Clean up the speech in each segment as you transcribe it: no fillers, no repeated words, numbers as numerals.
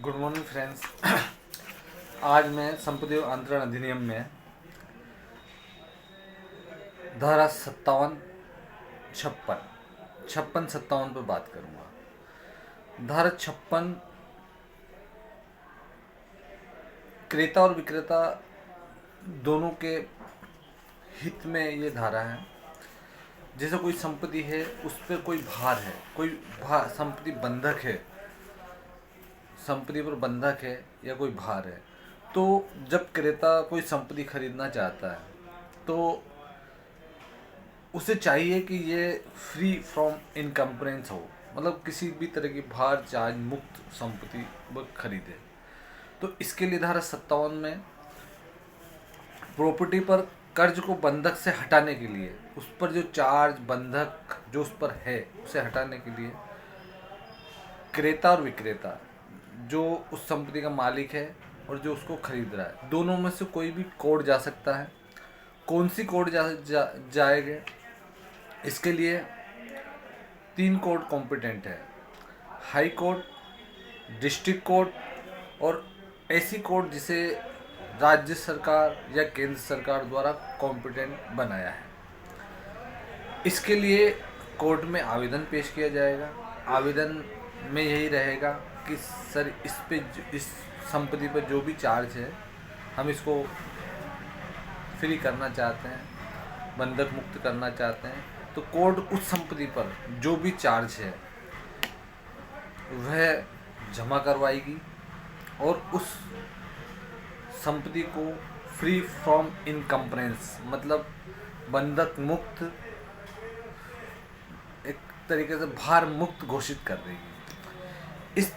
Good morning friends. आज मैं संपत्ति अंतरण अधिनियम में धारा 57, 56, 57 पर बात करूंगा। धारा 56 क्रेता और विक्रेता दोनों के हित में ये धारा है। जैसे कोई संपत्ति है, उस पर कोई भार है, संपत्ति बंधक है, संपत्ति पर बंधक है या कोई भार है, तो जब क्रेता कोई संपत्ति खरीदना चाहता है तो उसे चाहिए कि ये फ्री फ्रॉम इनकम्प्रेंस हो, मतलब किसी भी तरह की भार चार्ज मुक्त संपत्ति वो खरीदे। तो इसके लिए धारा 57 में प्रॉपर्टी पर कर्ज को बंधक से हटाने के लिए, उस पर जो चार्ज बंधक जो उस पर है उसे हटाने के लिए क्रेता और विक्रेता जो उस संपत्ति का मालिक है और जो उसको खरीद रहा है, दोनों में से कोई भी कोर्ट जा सकता है। कौन सी कोर्ट जाएंगे? इसके लिए 3 कोर्ट कॉम्पिटेंट है: हाई कोर्ट, डिस्ट्रिक्ट कोर्ट और ऐसी कोर्ट जिसे राज्य सरकार या केंद्र सरकार द्वारा कॉम्पिटेंट बनाया है। इसके लिए कोर्ट में आवेदन पेश किया जाएगा। आवेदन में यही रहेगा कि सर इस संपत्ति पर जो भी चार्ज है हम इसको फ्री करना चाहते हैं, बंधक मुक्त करना चाहते हैं। तो कोर्ट उस संपत्ति पर जो भी चार्ज है वह जमा करवाएगी और उस संपत्ति को फ्री फ्रॉम इनकम्प्रेंस, मतलब बंधक मुक्त, एक तरीके से भार मुक्त घोषित कर देगी। इस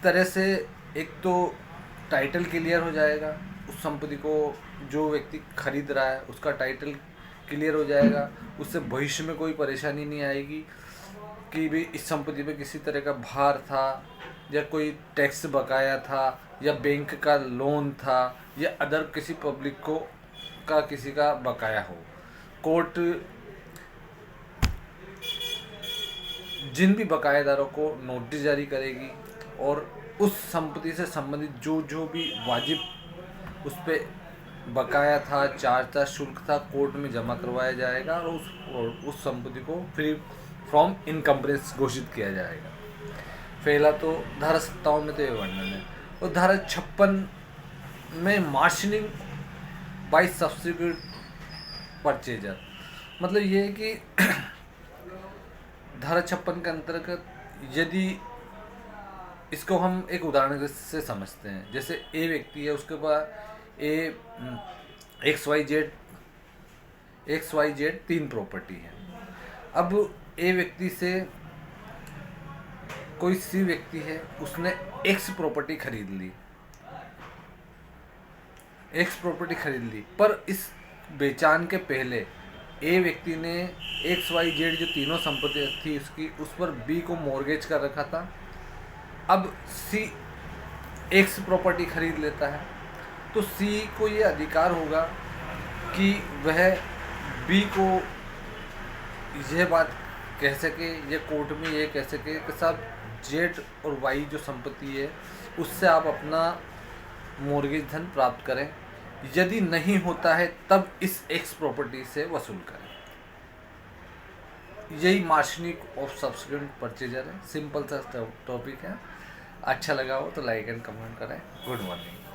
तरह से एक तो टाइटल क्लियर हो जाएगा, उस संपत्ति को जो व्यक्ति खरीद रहा है उसका टाइटल क्लियर हो जाएगा। उससे भविष्य में कोई परेशानी नहीं आएगी कि भी इस संपत्ति पे किसी तरह का भार था या कोई टैक्स बकाया था या बैंक का लोन था या अदर किसी पब्लिक को किसी का बकाया हो। कोर्ट जिन भी बकायेदारों को नोटिस जारी करेगी और उस संपत्ति से संबंधित जो भी वाजिब उस पर बकाया था, चार्ज था, शुल्क था, कोर्ट में जमा करवाया जाएगा और उस संपत्ति को फ्री फ्रॉम इनकम्प्रेंस घोषित किया जाएगा। पहला तो धारा 57 में तो ये वर्णन है। और धारा 56 में मार्शनिंग बाय सब्सिक्यूट परचेजर, मतलब ये है कि धारा 56 के अंतर्गत यदि इसको हम एक उदाहरण से समझते हैं, जैसे ए व्यक्ति है, उसके पास XYZ 3 प्रॉपर्टी है। अब ए व्यक्ति से कोई सी व्यक्ति है, उसने X प्रॉपर्टी खरीद ली, पर इस बेचान के पहले ए व्यक्ति ने XYZ जो तीनों संपत्ति थी उसकी, उस पर B को मॉर्गेज कर रखा था। अब C X प्रॉपर्टी खरीद लेता है तो C को ये अधिकार होगा कि वह B को यह बात कह सके या कोर्ट में ये कह सके कि साहब Z और Y जो संपत्ति है उससे आप अपना मॉर्गेज धन प्राप्त करें, यदि नहीं होता है तब इस X प्रॉपर्टी से वसूल करें। यही मार्शनिंग ऑफ सब्सिक्वेंट परचेजर है। सिंपल सा टॉपिक है। अच्छा लगा हो तो लाइक एंड कमेंट करें। Good morning.